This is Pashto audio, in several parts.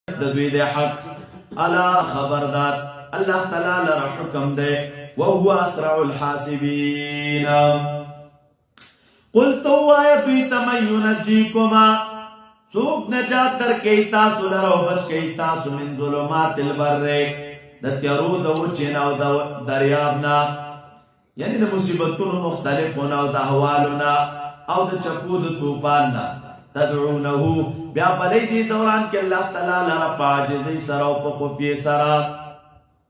دوی دے حق الا خبردار اللہ تعالی لرا حکم دے وهو اسرع الحاسبین قل تو آیت من ينجيكما سوک نجات در کئی تاسو لرو بچ کئی تاسو من ظلمات البر دا تیارو دا وچینا و دا دریابنا یعنی دا مصیبتون مختلفونا و دا حوالونا او دا چپو دا توفاننا تدعونہو بیا بلی دی دوران کہ اللہ تعالی لرا پاجزی سرا و پخفی سرا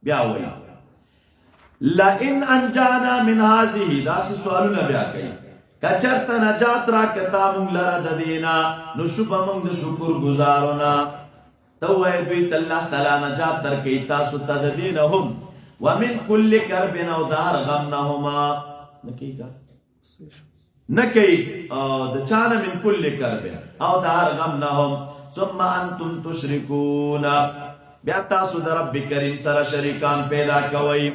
بیا وی لئن انجانا من هذه دا سی سوالونا بیا کئی کچرت نجات را کتا مونگ لرا ددینا نشب مونگ دا شکر گزارونا تو ایدویت اللہ تعالی نجات در کیتا ستا ددینہم ومن کل کربن او دار غمنہما نکی کا نکی دچانا من کل کربن او دار غمنہم ثم انتم تشرکون بیاتا سود رب کریم سر شریکان پیدا کوئی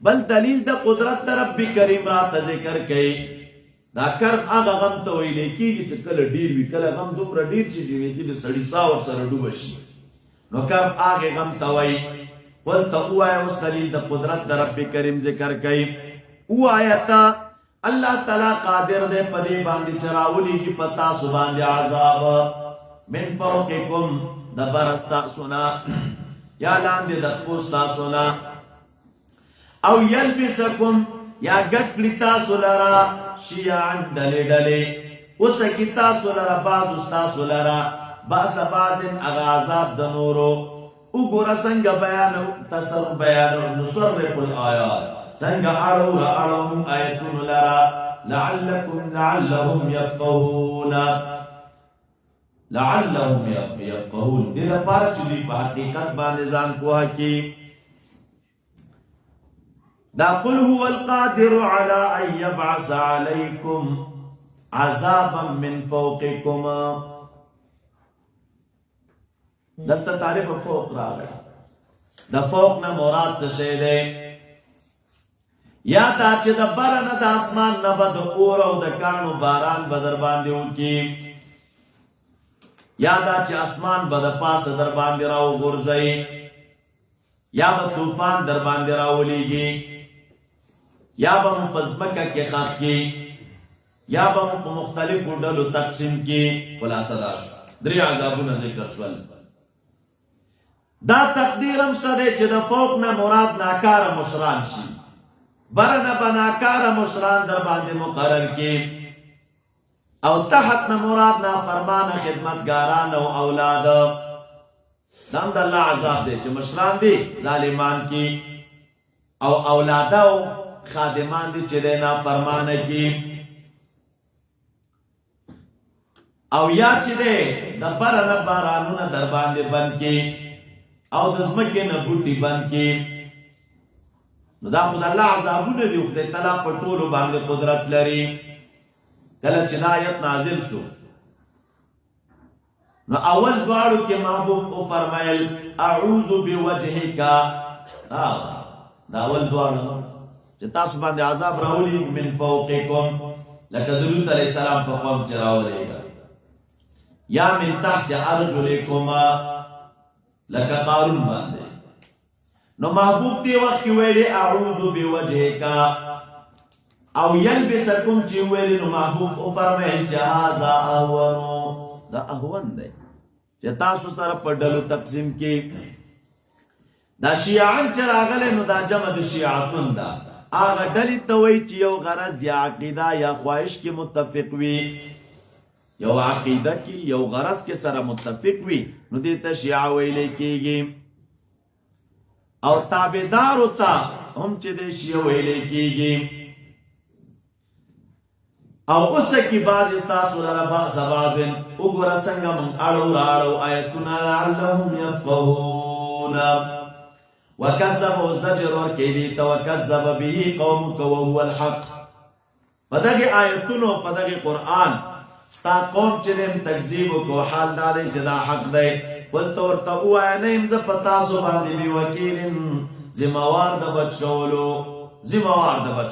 بل دلیل دا قدرت دا رب کریم را تذکر کئی دا کرب آغا غم تا وی لیکی گی چا کل دیر وی کل غم دومرا دیر چی جوی تی دا سڑی ساور سر دوبشی نو کرب آغا غم تا وی قل تا او آیا اس دلیل دا قدرت دا رب کریم ذکر کئی او آیا تا اللہ تعالی قادر دے پدی باندی چراولی کی پتا سبان دی عذاب من فوقکم دا برستا سنا یا لاندی دخپوستا سنا او یلبسکم یا گٹ کلیتا سلرا شیعن ڈلے ڈلے اسکی تاسو لرا بعض استاسو لرا باس بازن اغازاب دنورو اگو رسنگ بیانو تصر بیانو نصرف الآیات سنگ اڑو اڑو من آیتون لرا لعلهم یفقهون دیدہ پارا چلی پا حقیقت باندزان کوها کی دا قل هو القادر على ان يبعث عليكم عذابا من فوقكم دلتا تعریف فوق را گیا دا فوق نا مراد تشے دے یا دا چی دا برن دا اسمان نبا دا اورا و دا کانو باران بدر باندیو کی یا دا چی اسمان بدا پاس در باندی راو غرزئی یا با توفان در باندی راو لیگی یا با مپزمکہ کے خاک کی یا با مختلف ڈلو تقسیم کی خلاصہ داشت دری عذابون ذکر شول دا تقدیرم شده چه دا فوق میں مراد ناکار مشران شی برن با ناکار مشران در باند مقرر کی او تحت میں مراد نا فرمان خدمتگاران او اولاد دام دا اللہ عذاب دے چه مشران دی ظالمان کی او اولاد او خادمان دی چلے نا فرمان کی او یا چلے دبر نبارانون در باندے بند کی او دزمکی نبوٹی بند کی نو دا خود اللہ عذابون دی اختے تلا پٹولو باندے قدرت لری کل چنایت نازل شو نو اول دوارو کے محبوب کو فرمائل اعوذ بوجہ کا دا اول دوارو تاسو باندې عذاب راولی من فوقکم لکه درود علیہ السلام په قوم چې راولېږه یا من تحت ارجلکم لکه قارون باندې نو محبوب دی وخت کې ویلي اعوذ بوجهک او یلبسکم چې ویلي نو محبوب او فرمایي چې هذا اهون دا اهون دی چې تاسو سره په ډلو تقسیم کې دا شیعان چې راغلي نو دا جمع د شیعاتون دا آغا ڈلی توی چی یو غرض یا عقیدہ یا خواہش کی متفق وی یو عقیدہ کی یو غرض کے سر متفق وی نو دیتا شیعہ ویلے کی گی او تابدار ہوتا ہم چی دے شیعہ ویلے کی گی او اس کی باز استاسو لربا سبابن اگر سنگا من اڑو راڑو آیتنا لعلهم یفقهون وکذب الزجر ورکیدیت وکذب به قومک وهو الحق پدغی آیتونو پدغی قرآن ستا قوم چنیم تکذیبو کو حال دادے جدا حق دے قلتورتا او آینیم زپتاسو باندی بی وکیلن زموار دا بچ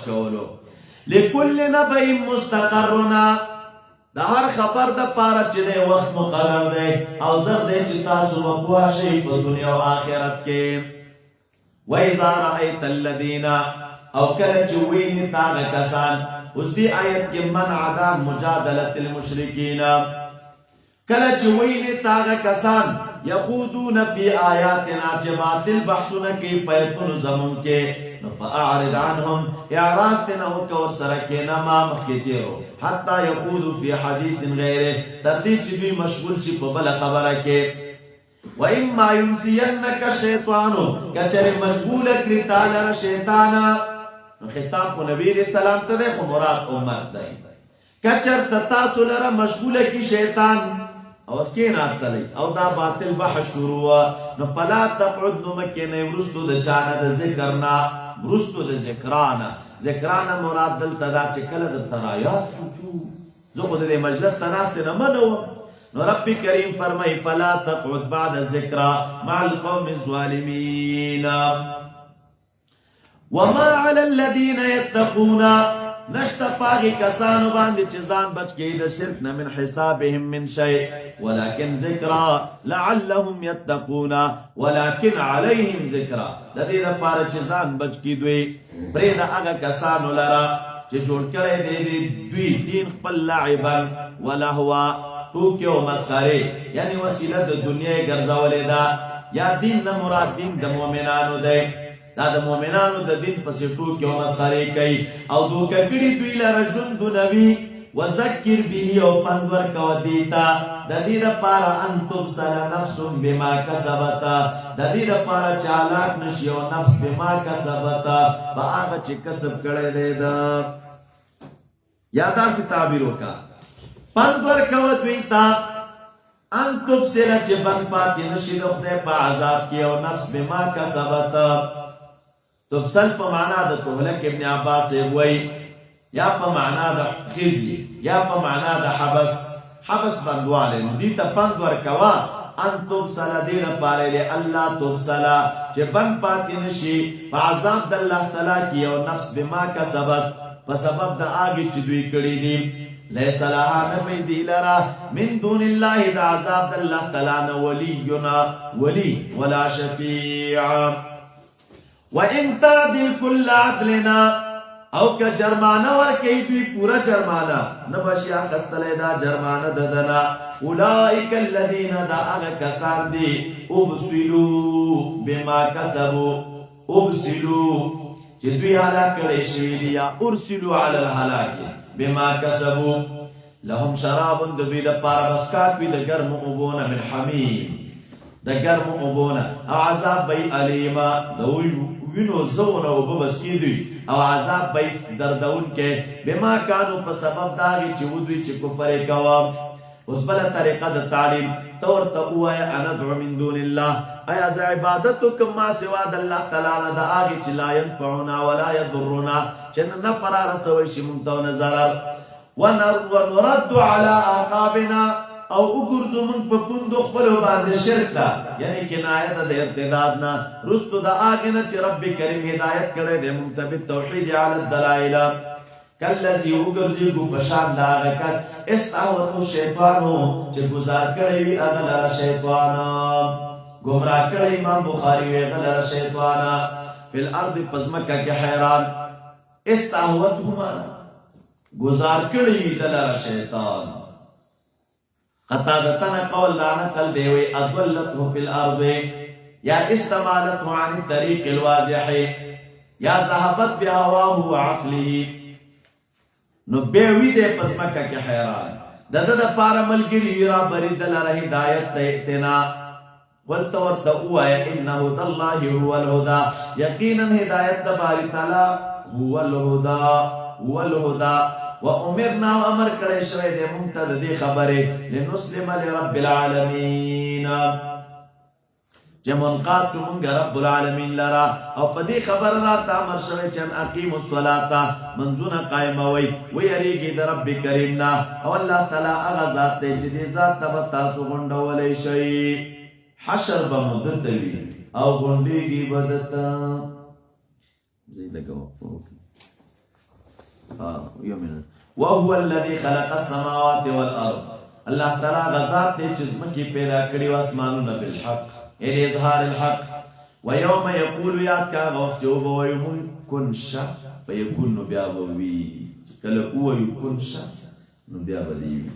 کولو لکل نبئیم مستقرنا د هر خبر د پاره چې د وخت مقرر دی او زر دی چې تاسو وپوه شئ په دنیا او آخرت کې. وَإِذَا رَأَيْتَ الَّذِينَ او کله چې ویني تاغه کسان، اوس دې آیت کې منع ده مجادله المشرکین، کله چې ویني تاغه کسان یخوضون فی آیاتنا چې باطل بحثونه کوي په آیتونو زمون کې، نو فاعرض عنهم اعراض تنه وکړه ورسره کېنه ما مخکې تېرو حتی یخوضوا فی حدیث غیره تر دې چې دوی مشغول شي په بله خبره کې. وَإِمَّا يُنْسِيَنَّكَ الشَّيْطَانُ کچره مشغول کړي تا لره شیطان، خطاب کو نبی علیہ السلام ته ده خو مراد امت ده. کچرته تاسو لره مشغوله کی شیطان او کې ناستلی او دا باطل بحث شروع، نو فلا تقعد نو مکینه ورستو د چانه د ذکرنا، ورستو د ذکرانا مراد دلته دا چې کله د ترایات شو زه خو د مجلس ته ناست نه منو، نو رب کریم فرمای فلا تقعد بعد الذکر مع القوم الظالمین. وما على الذين يتقون نشتا پاگی کسانو باندې چې ځان بچ کړي د شرک نه من حسابهم من شيء ولكن ذکرى لعلهم يتقون ولكن عليهم ذکرى، د دې لپاره چې ځان بچ کړي دوی پرې د هغه کسانو لره چې جوړ کړي دي دوی دین خپل لعبا ولهوا ټوکې او مسخرې، یعنی وسیله د دنیا ګرځولې ده. یا دین نه مراد دین د مؤمنانو دی، دا د مؤمنانو د دین پسې ټوکې او مسخرې کوي او دوکه کړي دوی لره ژوند نوي. وذکر به او پند ورکوه دې ته د دې لپاره ان تبصر نفس بما کسبت، د دې لپاره چې هلاک نشي او نفس بما کسبت په هغه چې کسب کړی دی. دا یا داسې تعبیر وکړه پند ورکوه دوی ته ان تبصر چې بند پاتې نشي د خدای په عذاب کې او نفس بما کسبت. تبصل په معنا د تهلک ابن عباس وی، یا په معنا د خزي، یا په معنا د حبس بندواله. نو دې ته پند ورکوه ان تبصل دې لپاره له الله تبصل چې بند پاتې نشي په عذاب د الله تعالی کې او نفس بما کسبت په سبب د هغې چې دوی کړي دي. لیس لها نبی دی لرا من دون الله د عذاب د الله تعالی نه ولی ولا شفیع. وَإِن تَعْدِلْ كُلَّ عَدْلِنَا او که جرمانه ورکی دوی پورا جرمانه نبشی اخستلی دا جرمانه ددنا. اولئک الذین دا اغا کسان دی ابسلو بما کسبو، ابسلو چه دوی حلاک کڑی شوی دی یا ارسلو علی الحلاک بما کسبو. لهم شرابن دوی دا پارا بسکات بی دا گرم اوبونا من حمیم، دا گرم اوبونا او عذاب بی علیما دوی وینو زونه او ببسکی دوی او عذاب بی دردون که بما کانو پا سبب داغی چه ودوی چه کفر کوام. اس بلا طریقه دا تعلیم طور تا اوه اندعو من دون اللہ، ایا ز عبادتو کم ما سوا دا اللہ تعالی دا آغی چه لا ینفعونا ولا یضرونا چه نفرار سویشی منتو نظرر. ونرد على آقابنا او اگرزو من پا پندو خبلو باند شرک تا، یعنی کنایت دا ارتداد نا رستو دا آگنا چی رب کریم ہدایت کرے دے منتبت توحید علی الدلائل. کاللذی اگرزی گو پشان دا آگا کس استعوتو شیطانو چی گزار کرے وی اغلر شیطانا، گمراہ کرے امام بخاری وی اغلر شیطانا فی الارض پزمکہ کے حیران. استعوتو مانا گزار کرے وی دلر شیطان. قطادتنا قول لا نقل دیوی اضلته فی الارض یا استمالته عن الطریق الواضح یا ذهبت بهواه وعقله. نو بیوی دے پسمکہ کے حیران دادا پارا ملگری را بری دلر ہدایت تینا والتورت اوائے انہا ہدا اللہ هو الہدا، یقینا ہدایت باری تعالی هو الہدا. وَأُمِرْنَا وَأَمَرْ کڑے شوئے دے منتد دی خبرے لِنُسْلِمَ لِرَبِّ الْعَالَمِينَ جے منقاد شو منگا رب العالمین لرا او پدی خبر را تامر شوئے چن اقیم الصلاة منزون قائم ہوئی ویریگی در رب کریمنا او اللہ تعالی اغازات تے جدی ذات تبتا سو گنڈا ولی شئی حشر بمدتوی او گنڈیگی بدتا زی لگا وقت یومین وهو الذي خلق السماوات والارض الله تعالی غزاد دې چې زمکې پیدا کړي او اسمانونه بالحق ان اظهار الحق ويوم يقول يا کا وخت جو ويكون كن شا فيكون بیا وی کله هو يكون شا نو بیا بدی